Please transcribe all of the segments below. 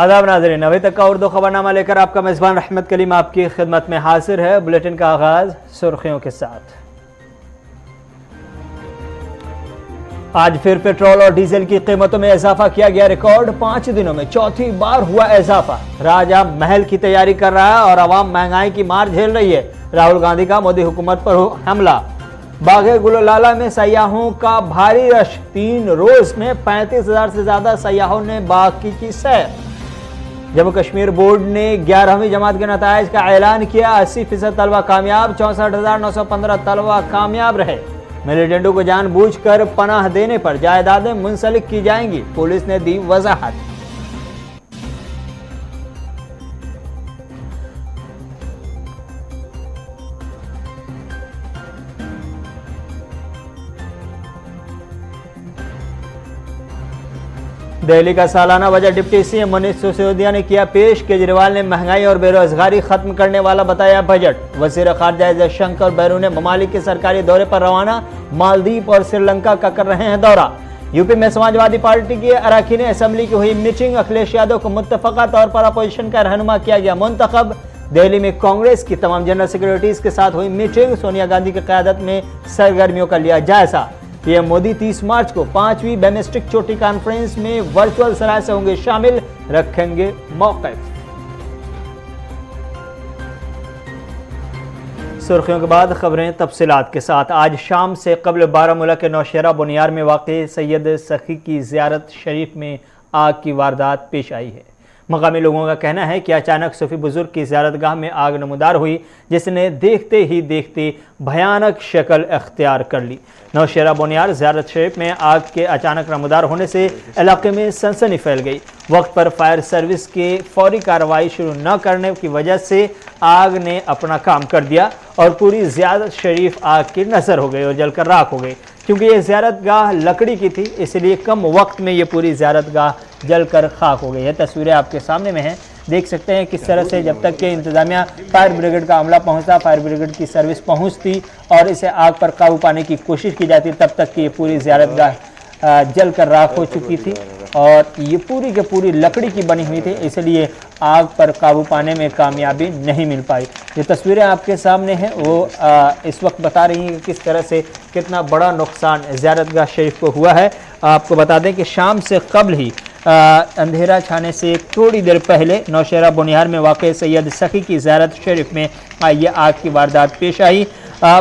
आदाब नाज़रीन, अभी तक का उर्दू खबरनामा लेकर आपका मेज़बान रहमत कलीम आपकी खिदमत में हाजिर है। बुलेटिन का आगाज़ सुर्खियों के साथ। आज फिर पेट्रोल और डीजल की कीमतों में इजाफा किया गया रिकॉर्ड। 5 दिनों में चौथी बार हुआ इजाफा। राजा महल की तैयारी कर रहा है और आवाम महंगाई की मार झेल रही है। राहुल गांधी का मोदी हुकूमत पर हमला। बागे गुललाला में सयाहों का भारी रश। 3 रोज में 35,000 से ज्यादा सयाहों ने बाग की सैर। जम्मू कश्मीर बोर्ड ने 11वीं जमात के नताइज का ऐलान किया। 80% तलबा कामयाब, 64,915 तलबा कामयाब रहे। मिलिटेंटों को जानबूझकर पनाह देने पर जायदादें मुंसलिक की जाएंगी, पुलिस ने दी वजाहत। दिल्ली का सालाना budget deputy CM Manish Sisodia ने किया पेश। केजरीवाल ने महंगाई और बेरोजगारी खत्म करने वाला बताया बजट। वजीर खारजा जयशंकर बैरून ममालिक के सरकारी दौरे पर रवाना। मालदीव और श्रीलंका का कर रहे हैं दौरा। यूपी में समाजवादी पार्टी के अरकान असेंबली की हुई मीटिंग। अखिलेश यादव को मुत्तफका तौर पर अपोजिशन का रहनुमा किया गया मुंतखब। दिल्ली में कांग्रेस की तमाम जनरल सेक्रेटरीज के साथ हुई मीटिंग। सोनिया गांधी की क़यादत में सरगर्मियों का लिया जायजा। पीएम मोदी 30 मार्च को 5वीं डोमेस्टिक चोटी कॉन्फ्रेंस में वर्चुअल सराय से होंगे शामिल, रखेंगे मौक़िफ़। सुर्खियों के बाद खबरें तफसीलात के साथ। आज शाम से कबल बारामूला के नौशेरा बुनियार में वाक़ सैयद सखी की ज़ियारत शरीफ में आग की वारदात पेश आई है। मकामी लोगों का कहना है कि अचानक सूफी बुजुर्ग की ज़ियारतगाह में आग नमूदार हुई, जिसने देखते ही देखते भयानक शक्ल अख्तियार कर ली। नौशेरा बुनियार ज़ियारत शरीफ में आग के अचानक नमूदार होने से इलाके में सनसनी फैल गई। वक्त पर फायर सर्विस के फौरी कार्रवाई शुरू न करने की वजह से आग ने अपना काम कर दिया और पूरी ज़ियारत शरीफ आग की नज़र हो गई और जलकर राख हो गई। क्योंकि ये ज़ियारतगाह लकड़ी की थी, इसलिए कम वक्त में ये पूरी ज़ियारतगाह जलकर खाक हो गई है। तस्वीरें आपके सामने में हैं, देख सकते हैं किस तरह से जब तक कि इंतज़ामिया फायर ब्रिगेड का अमला पहुंचता, फायर ब्रिगेड की सर्विस पहुंचती और इसे आग पर काबू पाने की कोशिश की जाती, तब तक कि ये पूरी ज़ियारतगाह जलकर राख हो चुकी थी और ये पूरी की पूरी लकड़ी की बनी हुई थी, इसलिए आग पर काबू पाने में कामयाबी नहीं मिल पाई। ये तस्वीरें आपके सामने हैं, वो इस वक्त बता रही हैं कि किस तरह से कितना बड़ा नुकसान ज़ियारतगाह शरीफ को हुआ है। आपको बता दें कि शाम से कबल ही अंधेरा छाने से थोड़ी देर पहले नौशेरा बुनियार में वाक़ सैयद सखी की ज़ियारत शरीफ में ये आग की वारदात पेश आई।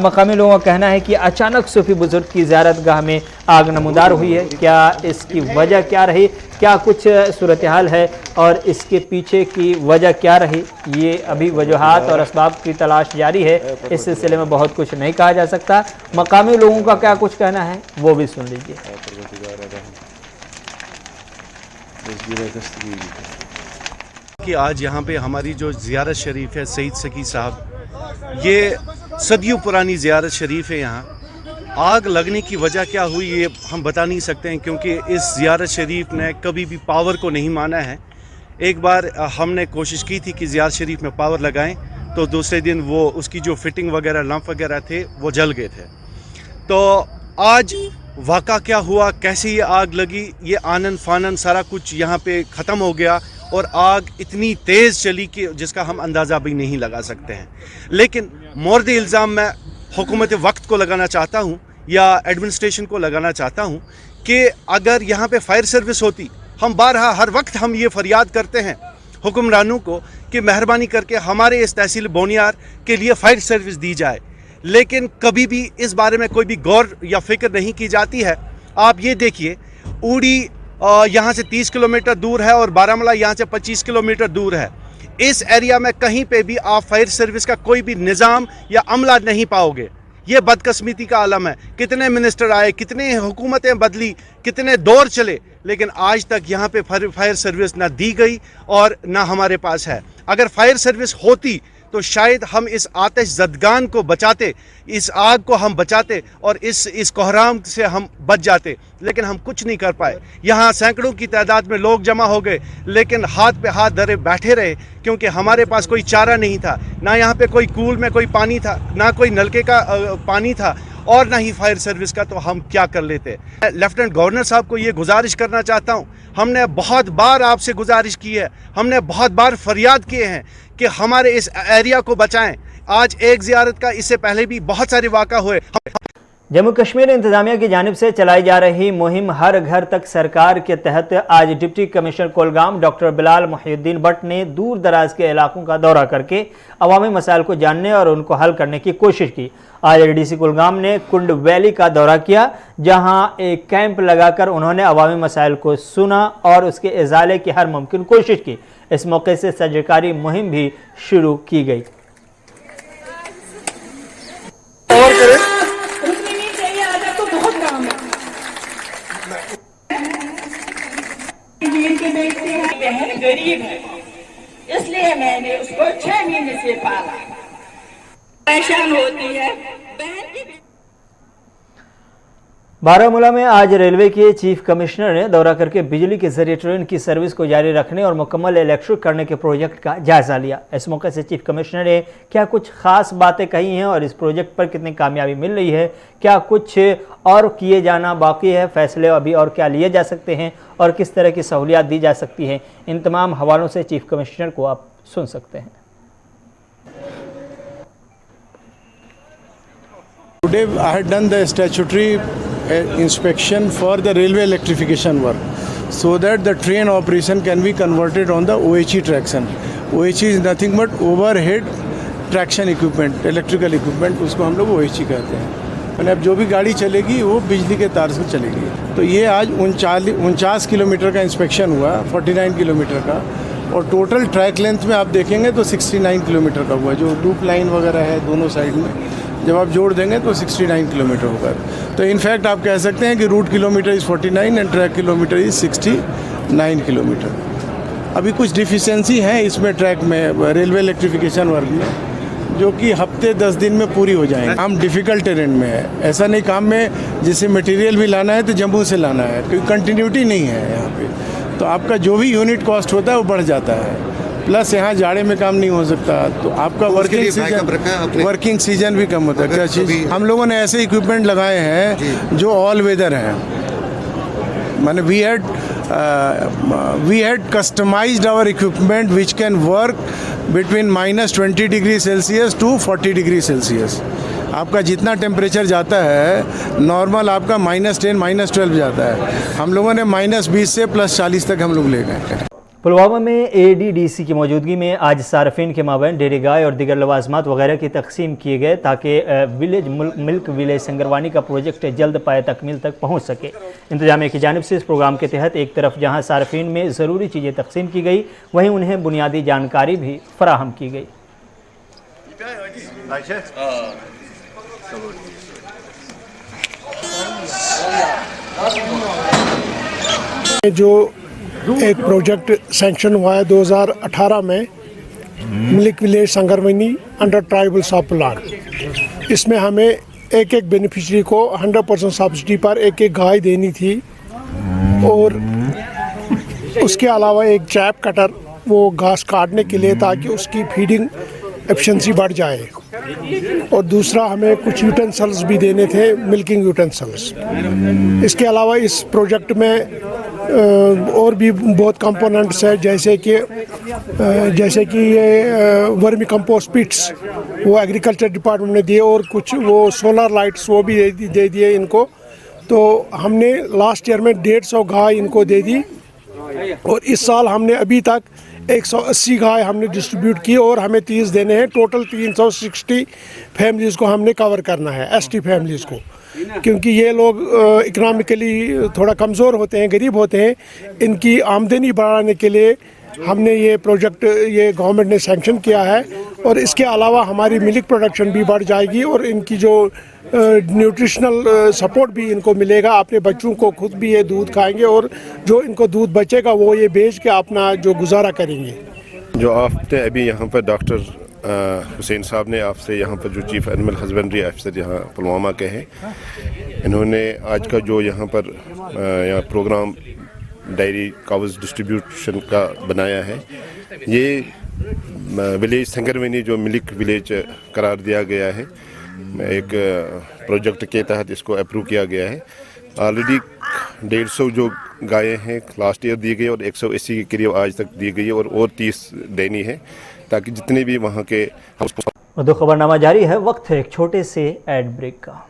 मकामी लोगों का कहना है कि अचानक सूफी बुजुर्ग की ज़ियारतगाह में आग नमूदार हुई है। क्या इसकी वजह क्या रही, क्या कुछ सूरत हाल है और इसके पीछे की वजह क्या रही, ये अभी वजूहात और असबाब की तलाश जारी है। इस सिलसिले में बहुत कुछ नहीं कहा जा सकता। मकामी लोगों का क्या कुछ कहना है वो भी सुन लीजिए। कि आज यहाँ पे हमारी जो ज़ियारत शरीफ है सईद सकी साहब, ये सदियों पुरानी ज़ियारत शरीफ है। यहाँ आग लगने की वजह क्या हुई ये हम बता नहीं सकते हैं, क्योंकि इस ज़ियारत शरीफ ने कभी भी पावर को नहीं माना है। एक बार हमने कोशिश की थी कि ज़ियारत शरीफ में पावर लगाएं, तो दूसरे दिन वो उसकी जो फिटिंग वगैरह लंप वगैरह थे वो जल गए थे। तो आज वाक़ा क्या हुआ, कैसे ये आग लगी, ये आनन फानन सारा कुछ यहाँ पे ख़त्म हो गया और आग इतनी तेज़ चली कि जिसका हम अंदाज़ा भी नहीं लगा सकते हैं। लेकिन मोर्द इल्ज़ाम मैं हुकूमत वक्त को लगाना चाहता हूँ या एडमिनिस्ट्रेशन को लगाना चाहता हूँ कि अगर यहाँ पे फायर सर्विस होती, हम बारहा हर वक्त हम ये फरियाद करते हैं हुक्मरानों को कि मेहरबानी करके हमारे इस तहसील बोनियार के लिए फायर सर्विस दी जाए, लेकिन कभी भी इस बारे में कोई भी गौर या फिक्र नहीं की जाती है। आप ये देखिए, ऊड़ी यहाँ से 30 किलोमीटर दूर है और बारामूला यहाँ से 25 किलोमीटर दूर है। इस एरिया में कहीं पे भी आप फायर सर्विस का कोई भी निज़ाम या अमला नहीं पाओगे। ये बदकिस्मती का आलम है। कितने मिनिस्टर आए, कितने हुकूमतें बदली, कितने दौर चले, लेकिन आज तक यहाँ पे फायर सर्विस ना दी गई और ना हमारे पास है। अगर फायर सर्विस होती तो शायद हम इस आतिश ज़दगान को बचाते, इस आग को हम बचाते और इस कोहराम से हम बच जाते, लेकिन हम कुछ नहीं कर पाए। यहाँ सैकड़ों की तादाद में लोग जमा हो गए, लेकिन हाथ पे हाथ धरे बैठे रहे, क्योंकि हमारे पास कोई चारा नहीं था। ना यहाँ पे कोई कूल में कोई पानी था, ना कोई नलके का पानी था और ना ही फायर सर्विस का, तो हम क्या कर लेते। लेफ्टिनेंट गवर्नर साहब को ये गुजारिश करना चाहता हूँ, हमने बहुत बार आपसे गुजारिश की है, हमने बहुत बार फरियाद किए हैं कि हमारे इस एरिया को बचाएं। आज एक ज़ियारत का, इससे पहले भी बहुत सारे वाक़ा हुए। जम्मू कश्मीर इंतजामिया की जानिब से चलाई जा रही मुहिम हर घर तक सरकार के तहत आज deputy commissioner Kulgam doctor Bilal Mohiuddin Bhatt ने दूर दराज के इलाकों का दौरा करके अवामी मसाइल को जानने और उनको हल करने की कोशिश की। आज डीसी कुलगाम ने कुंड वैली का दौरा किया, जहां एक कैंप लगाकर उन्होंने अवामी मसाइल को सुना और उसके इजाले की हर मुमकिन कोशिश की। इस मौके से सर्जकारी मुहिम भी शुरू की गई। गरीब है, इसलिए मैंने उसको 6 महीने से पाला। परेशान होती है बहन। बारामूला में आज रेलवे के चीफ कमिश्नर ने दौरा करके बिजली के जरिए ट्रेन की सर्विस को जारी रखने और मुकम्मल इलेक्ट्रिक करने के प्रोजेक्ट का जायजा लिया। इस मौके से चीफ कमिश्नर ने क्या कुछ खास बातें कही हैं और इस प्रोजेक्ट पर कितनी कामयाबी मिल रही है, क्या कुछ और किए जाना बाकी है, फैसले अभी और क्या लिए जा सकते हैं और किस तरह की सहूलियात दी जा सकती हैं, इन तमाम हवालों से चीफ कमिश्नर को आप सुन सकते हैं। Today I had done the statutory inspection for the railway electrification work, so that the train operation can be converted on the OHE traction. OHE is nothing but overhead traction equipment, electrical equipment, उसको हम लोग OHE कहते हैं। मैंने अब जो भी गाड़ी चलेगी वो बिजली के तार से चलेगी। तो ये आज 49 किलोमीटर का इंस्पेक्शन हुआ, 49 किलोमीटर का, और टोटल ट्रैक लेंथ में आप देखेंगे तो 69 किलोमीटर का हुआ। जो लूप लाइन वगैरह है दोनों साइड में, जब आप जोड़ देंगे तो 69 किलोमीटर होगा। तो इनफैक्ट आप कह सकते हैं कि route kilometre is 49 and track kilometre is 69 kilometre. अभी कुछ डिफिशेंसी हैं इसमें ट्रैक में, रेलवे इलेक्ट्रिफिकेशन वर्क में, जो कि हफ्ते 10 दिन में पूरी हो जाएंगे। काम डिफ़िकल्ट टेरेन में है, ऐसा नहीं काम में जैसे मटेरियल भी लाना है तो जम्मू से लाना है, क्योंकि कंटिन्यूटी नहीं है यहाँ पे। तो आपका जो भी यूनिट कॉस्ट होता है वो बढ़ जाता है, प्लस यहाँ जाड़े में काम नहीं हो सकता, तो आपका वर्किंग सीजन भी कम होता है। क्या चीज़, हम लोगों ने ऐसे इक्विपमेंट लगाए हैं जो ऑल वेदर हैं। माने we had customized our equipment which can work between -20 degree Celsius to 40 degree Celsius. आपका जितना टेम्परेचर जाता है नॉर्मल, आपका -10 -12 जाता है, हम लोगों ने -20 से +40 तक हम लोग ले गए। पुलवामा में ADDC की मौजूदगी में आज सार्फिन के माबैन डेयरी गाय और दीगर लवाजमात वगैरह की तकसीम किए गए, ताकि विलेज मिल्क विलेज संगरवानी का प्रोजेक्ट जल्द पाए तकमील तक पहुँच सके। इंतजामिया की जानिब से इस प्रोग्राम के तहत एक तरफ जहाँ सार्फिन में ज़रूरी चीज़ें तकसीम की गई, वहीं उन्हें बुनियादी जानकारी भी फराहम की गई। जो एक प्रोजेक्ट सैंक्शन हुआ है 2018 में, milk village Sangarwani under tribal sub plan, इसमें हमें एक बेनिफिशरी को 100% सब्सिडी पर एक गाय देनी थी, और उसके अलावा एक चैप कटर वो घास काटने के लिए, ताकि उसकी फीडिंग एफिशिएंसी बढ़ जाए, और दूसरा हमें कुछ यूटेंसिल्स भी देने थे, मिल्किंग यूटेंसिल्स। इसके अलावा इस प्रोजेक्ट में और भी बहुत कंपोनेंट्स है, जैसे कि ये वर्मी कंपोस्ट पिट्स वो एग्रीकल्चर डिपार्टमेंट ने दिए, और कुछ वो सोलर लाइट्स वो भी दे दिए इनको। तो हमने लास्ट ईयर में 150 गाय इनको दे दी, और इस साल हमने अभी तक 180 गाय हमने डिस्ट्रीब्यूट की, और हमें 30 देने हैं। टोटल 360 फैमिलीज़ को हमने कवर करना है, ST फैमिलीज़ को, क्योंकि ये लोग इकनॉमिकली थोड़ा कमज़ोर होते हैं, गरीब होते हैं। इनकी आमदनी बढ़ाने के लिए हमने ये प्रोजेक्ट ये गवर्नमेंट ने सैंक्शन किया है, और इसके अलावा हमारी मिल्क प्रोडक्शन भी बढ़ जाएगी, और इनकी जो न्यूट्रिशनल सपोर्ट भी इनको मिलेगा। अपने बच्चों को खुद भी ये दूध खाएंगे, और जो इनको दूध बचेगा वो ये बेच के अपना जो गुजारा करेंगे। जो आपने अभी यहाँ पर डॉक्टर हुसैन साहब ने आपसे यहाँ पर जो चीफ एनिमल हस्बेंड्री ऑफिसर यहाँ पुलवामा के हैं, इन्होंने आज का जो यहाँ पर यहाँ प्रोग्राम डायरी काउज डिस्ट्रीब्यूशन का बनाया है, ये विलेज संगरवनी जो मिल्क विलेज करार दिया गया है, एक प्रोजेक्ट के तहत इसको अप्रूव किया गया है। ऑलरेडी 150 जो गायें हैं लास्ट ईयर दी गई और 180 के करीब आज तक दी गई है और 30 देनी है, ताकि जितने भी वहाँ के उर्दू खबरनामा जारी है। वक्त है एक छोटे से एड ब्रेक का।